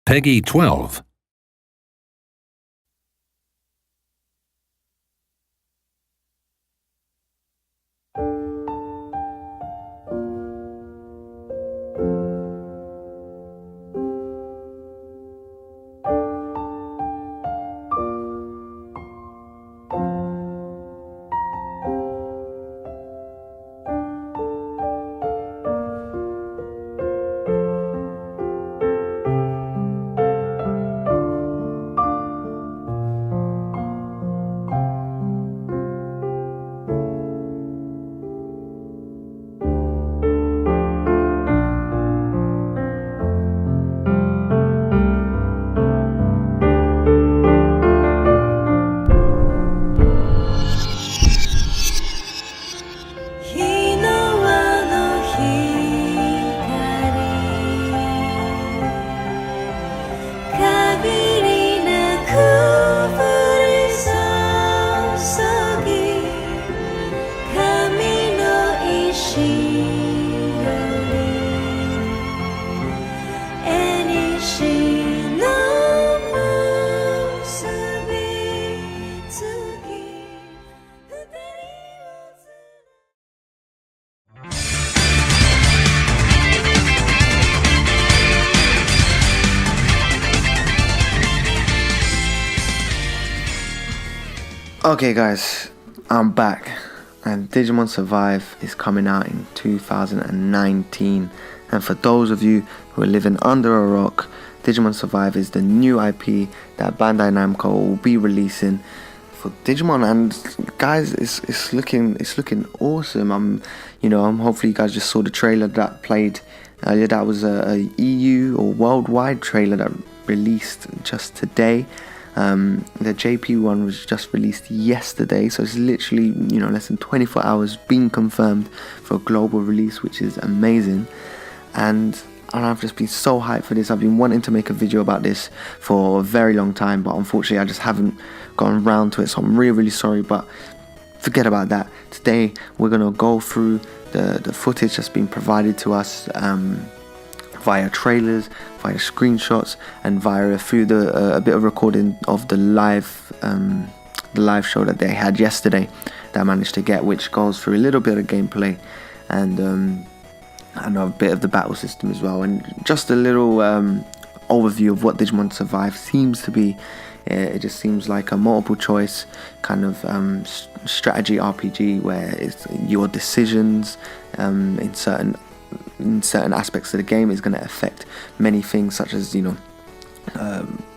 Peggy 12. Okay guys, I'm back, and Digimon Survive is coming out in 2019, and for those of you who are living under a rock, Digimon Survive is the new IP that Bandai Namco will be releasing for Digimon. And guys, it's looking awesome. Hopefully you guys just saw the trailer that played earlier. That was a EU or worldwide trailer that released just today. The JP one was just released yesterday, so it's literally less than 24 hours being confirmed for a global release, which is amazing. And I've just been so hyped for this. I've been wanting to make a video about this for a very long time, but unfortunately I just haven't gotten around to it, so I'm really sorry, but forget about that. Today we're gonna go through the footage that's been provided to us via trailers, via screenshots, and via a bit of recording of the live show that they had yesterday that I managed to get, which goes through a little bit of gameplay and a bit of the battle system as well, and just a little overview of what Digimon Survive seems to be. It just seems like a multiple choice kind of strategy RPG where it's your decisions in certain aspects of the game is going to affect many things, such as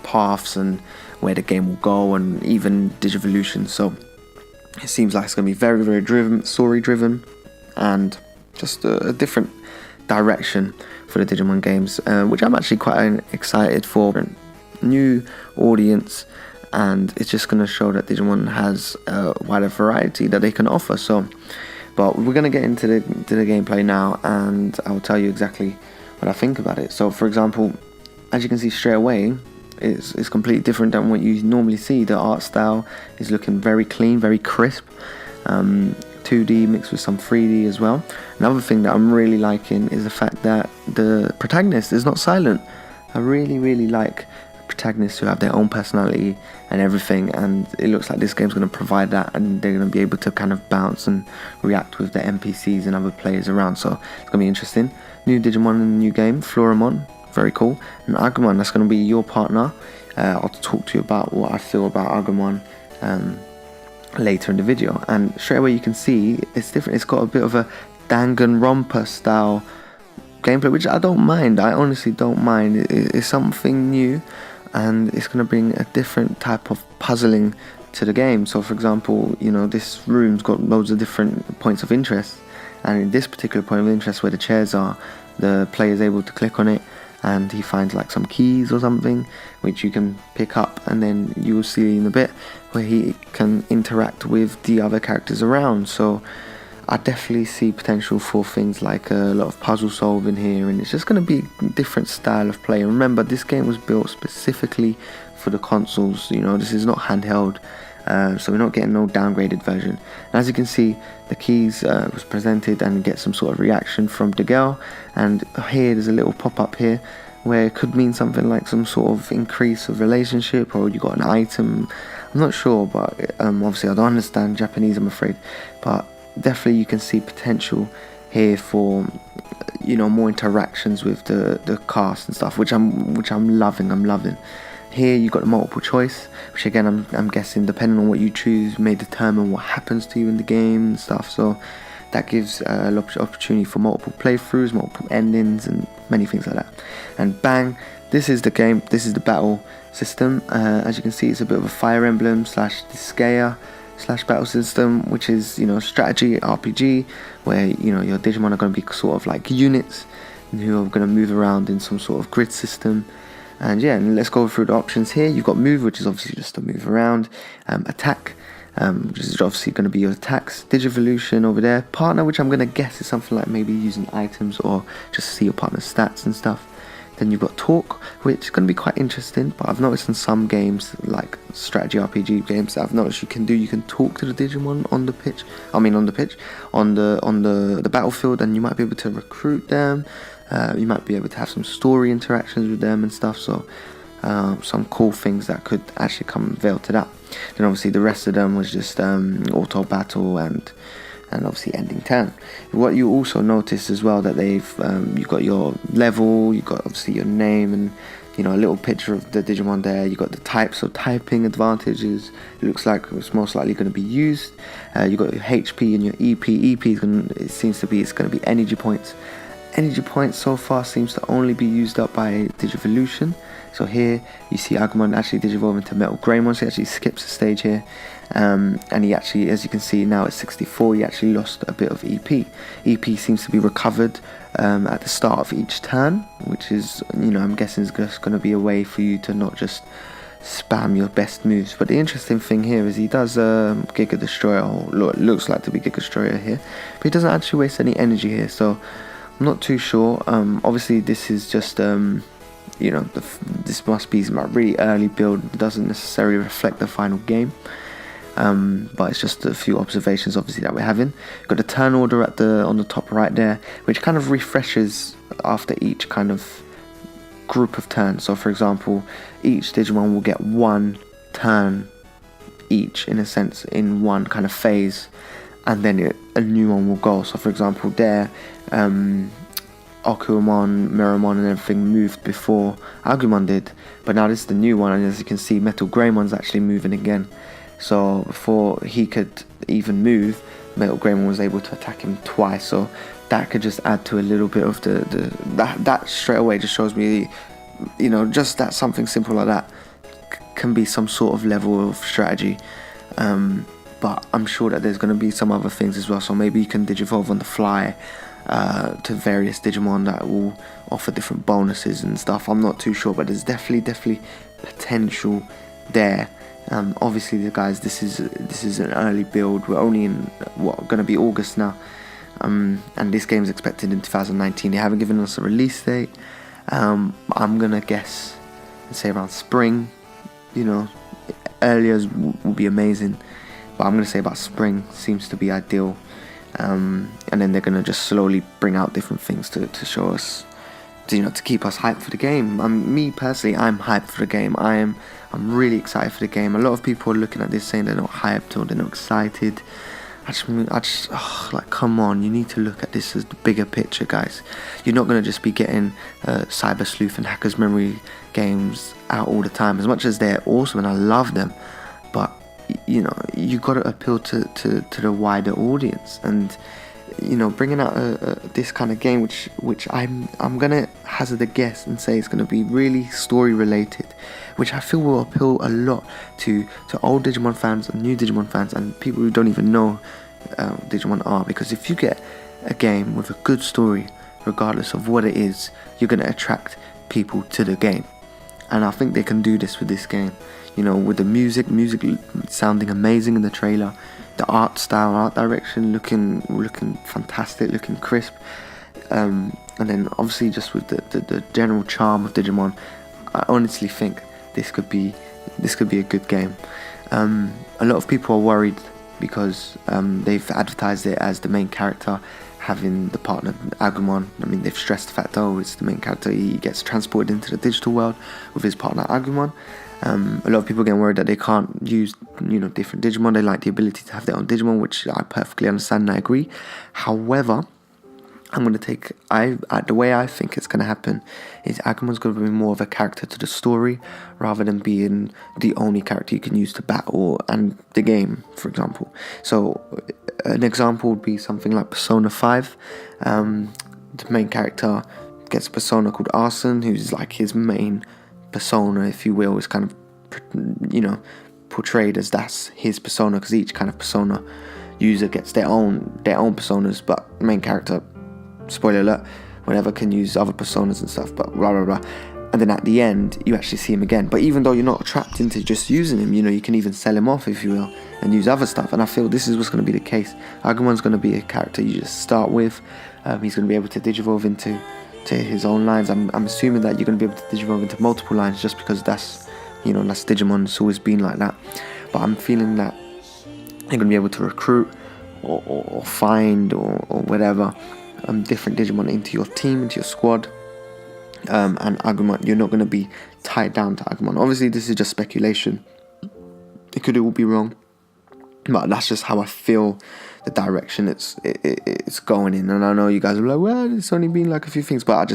paths and where the game will go, and even Digivolution. So it seems like it's going to be very story driven, and just a different direction for the Digimon games, which I'm actually quite excited for. New audience, and it's just going to show that Digimon has a wider variety that they can offer. But we're going to get into the gameplay now, and I'll tell you exactly what I think about it. So for example, as you can see straight away, it's completely different than what you normally see. The art style is looking very clean, very crisp, 2D mixed with some 3D as well. Another thing that I'm really liking is the fact that the protagonist is not silent. I really like protagonists who have their own personality and everything, and it looks like this game's going to provide that, and they're going to be able to kind of bounce and react with the NPCs and other players around, so it's going to be interesting. New Digimon in the new game, Floramon, very cool, and Agumon, that's going to be your partner. I'll talk to you about what I feel about Agumon later in the video, and straight away you can see it's different. It's got a bit of a Danganronpa style gameplay, which I don't mind. I honestly don't mind. It's something new, and it's going to bring a different type of puzzling to the game. So for example, this room's got loads of different points of interest, and in this particular point of interest where the chairs are, the player is able to click on it and he finds like some keys or something which you can pick up, and then you'll see in a bit where he can interact with the other characters around. So I definitely see potential for things like a lot of puzzle solving here, and it's just going to be a different style of play. And remember, this game was built specifically for the consoles. This is not handheld, so we're not getting no downgraded version. And as you can see, the keys was presented and get some sort of reaction from the girl, and here there's a little pop-up here where it could mean something like some sort of increase of relationship, or you got an item. I'm not sure, but obviously I don't understand Japanese, I'm afraid, but definitely you can see potential here for, you know, more interactions with the cast and stuff, which I'm loving. Here you got the multiple choice, which again I'm guessing, depending on what you choose, may determine what happens to you in the game and stuff. So that gives opportunity for multiple playthroughs, multiple endings, and many things like that. And bang, this is the game. This is the battle system. As you can see, it's a bit of a Fire Emblem / Disgaea / battle system, which is, you know, strategy RPG, where, you know, your Digimon are going to be sort of like units who are going to move around in some sort of grid system. And yeah, and let's go through the options here. You've got move, which is obviously just to move around. Attack, which is obviously going to be your attacks. Digivolution over there. Partner, which I'm going to guess is something like maybe using items or just see your partner's stats and stuff. Then you've got talk, which is going to be quite interesting, but I've noticed in some games, like strategy RPG games, that I've noticed you can talk to the Digimon on the pitch. On the battlefield, and you might be able to recruit them. You might be able to have some story interactions with them and stuff. So some cool things that could actually come veiled to that. Then obviously the rest of them was just auto battle and obviously ending turn. What you also notice as well, that they've you've got your level, you've got obviously your name, and, you know, a little picture of the Digimon there. You've got the types of typing advantages. It looks like it's most likely going to be used. You've got your HP and your EP. EP is it's going to be energy points. Energy points so far seems to only be used up by Digivolution. So here you see Agumon actually digivolve into Metal Greymon, so he actually skips a stage here. And he actually, as you can see now at 64, he actually lost a bit of EP. EP seems to be recovered at the start of each turn, which is, you know, I'm guessing is just going to be a way for you to not just spam your best moves. But the interesting thing here is he does Giga Destroyer, or looks like to be Giga Destroyer here, but he doesn't actually waste any energy here, so I'm not too sure. Obviously this is just you know, this must be my really early build. It doesn't necessarily reflect the final game, but it's just a few observations obviously that we're having. Got the turn order on the top right there, which kind of refreshes after each kind of group of turns. So for example, each Digimon will get one turn each, in a sense, in one kind of phase, and then a new one will go. So for example there, Okumon, Miramon and everything moved before Agumon did, but now this is the new one, and as you can see, Metal Greymon's actually moving again. So before he could even move, Metal Greymon was able to attack him twice, so that could just add to a little bit of that straight away just shows me, you know, just that something simple like that can be some sort of level of strategy. But I'm sure that there's going to be some other things as well, so maybe you can digivolve on the fly to various Digimon that will offer different bonuses and stuff. I'm not too sure, but there's definitely potential there. Obviously, the guys, this is an early build. We're only in going to be August now, and this game is expected in 2019. They haven't given us a release date. I'm gonna guess and say around spring. You know, earlier will be amazing, but I'm gonna say about spring seems to be ideal. And then they're gonna just slowly bring out different things to show us, to keep us hyped for the game. Me personally, I'm hyped for the game. I'm really excited for the game. A lot of people are looking at this saying they're not hyped or they're not excited. I just like, come on, you need to look at this as the bigger picture, guys. You're not gonna just be getting Cyber Sleuth and Hacker's Memory games out all the time. As much as they're awesome and I love them, but you know, you got to appeal to the wider audience, and bringing out this kind of game, which I'm gonna hazard a guess and say it's gonna be really story related, which I feel will appeal a lot to old Digimon fans and new Digimon fans and people who don't even know Digimon are, because if you get a game with a good story, regardless of what it is, you're gonna attract people to the game, and I think they can do this with this game. With the music sounding amazing in the trailer, the art style, art direction looking fantastic, looking crisp, and then obviously just with the general charm of Digimon, I honestly think this could be a good game. A lot of people are worried because they've advertised it as the main character having the partner Agumon. I mean, they've stressed the fact, oh, it's the main character, he gets transported into the digital world with his partner Agumon. A lot of people getting worried that they can't use, different Digimon. They like the ability to have their own Digimon, which I perfectly understand and I agree. However, the way I think it's going to happen is Agumon's going to be more of a character to the story rather than being the only character you can use to battle and the game, for example. So an example would be something like Persona 5. The main character gets a persona called Arson, who's like his main persona, if you will, is kind of, portrayed as that's his persona, because each kind of persona user gets their own personas, but main character, spoiler alert, whatever, can use other personas and stuff, but blah blah blah. And then at the end you actually see him again, but even though you're not trapped into just using him, you can even sell him off, if you will, and use other stuff. And I feel this is what's going to be the case. Agumon's going to be a character you just start with. He's going to be able to digivolve into his own lines. I'm assuming that you're going to be able to digivolve into multiple lines, just because that's Digimon. It's always been like that. But I'm feeling that you're going to be able to recruit or find or whatever different Digimon into your team, into your squad. And Agumon, you're not going to be tied down to Agumon. Obviously, this is just speculation. It could all be wrong, but that's just how I feel the direction it's going in. And I know you guys are like, well, it's only been like a few things, but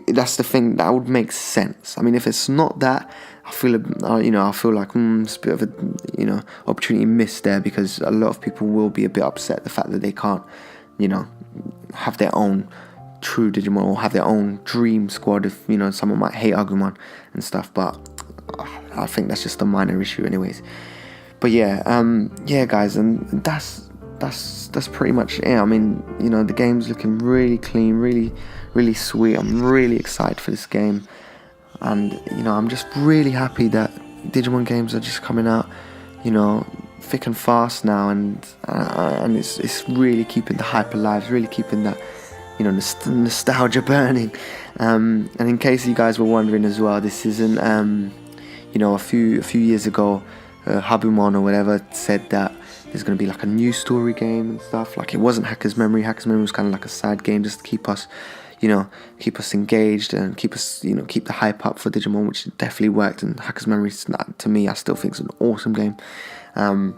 that's the thing that would make sense. I mean, if it's not that, I feel like it's a bit of a opportunity missed there, because a lot of people will be a bit upset the fact that they can't have their own true Digimon or have their own dream squad. If someone might hate Agumon and stuff, but I think that's just a minor issue anyways. But yeah guys, and that's pretty much it. I mean, the game's looking really clean, really really sweet. I'm really excited for this game, and I'm just really happy that Digimon games are just coming out thick and fast now, and it's really keeping the hype alive. It's really keeping that nostalgia burning. And in case you guys were wondering as well, this isn't a few years ago, Habumon or whatever said that there's going to be like a new story game and stuff. Like, it wasn't Hacker's Memory. Hacker's Memory was kind of like a side game just to keep us engaged and keep the hype up for Digimon, which definitely worked. And Hacker's Memory, to me, I still think is an awesome game. But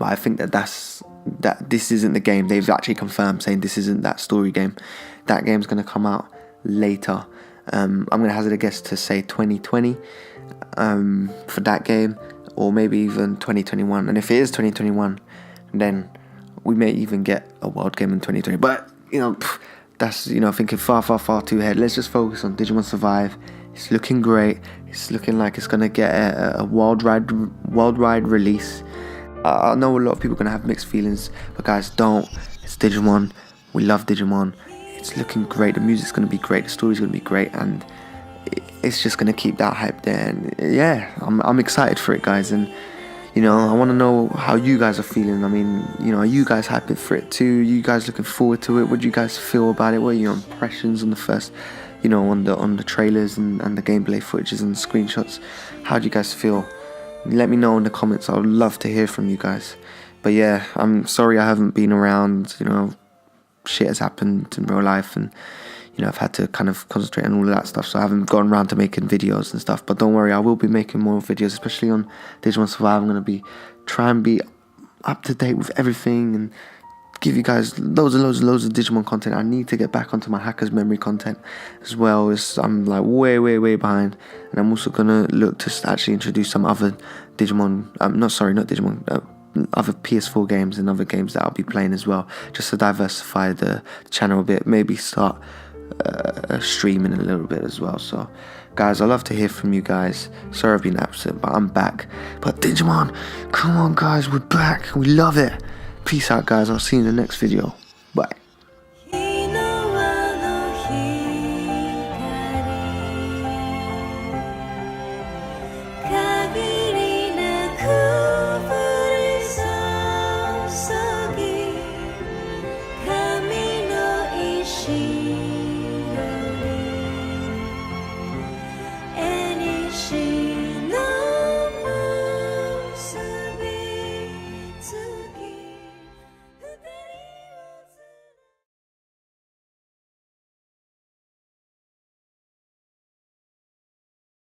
I think that this isn't the game. They've actually confirmed, saying this isn't that story game. That game's going to come out later. I'm going to hazard a guess to say 2020 for that game, or maybe even 2021. And if it is 2021, then we may even get a world game in 2020. But that's thinking far too ahead. Let's just focus on Digimon Survive. It's looking great. It's looking like it's gonna get a worldwide release. I know a lot of people are gonna have mixed feelings, but guys, don't. It's Digimon. We love Digimon. It's looking great. The music's gonna be great. The story's gonna be great, and it's just gonna keep that hype there. And yeah, I'm excited for it, guys. And I want to know how you guys are feeling. I mean, are you guys happy for it too? Are you guys looking forward to it? What do you guys feel about it? What are your impressions on the first, on the trailers and the gameplay footages and the screenshots? How do you guys feel? Let me know in the comments. I would love to hear from you guys. But yeah, I'm sorry I haven't been around. Shit has happened in real life, and I've had to kind of concentrate on all of that stuff, so I haven't gone around to making videos and stuff. But don't worry, I will be making more videos, especially on Digimon Survive. I'm going to try and be up to date with everything and give you guys loads of Digimon content. I need to get back onto my Hacker's Memory content as well. I'm like way behind, and I'm also going to look to actually introduce some other Digimon, other PS4 games and other games that I'll be playing as well, just to diversify the channel a bit, maybe start streaming a little bit as well. So guys, I love to hear from you guys. Sorry I've been absent, but I'm back. But Digimon, come on guys, we're back. We love it. Peace out guys. I'll see you in the next video.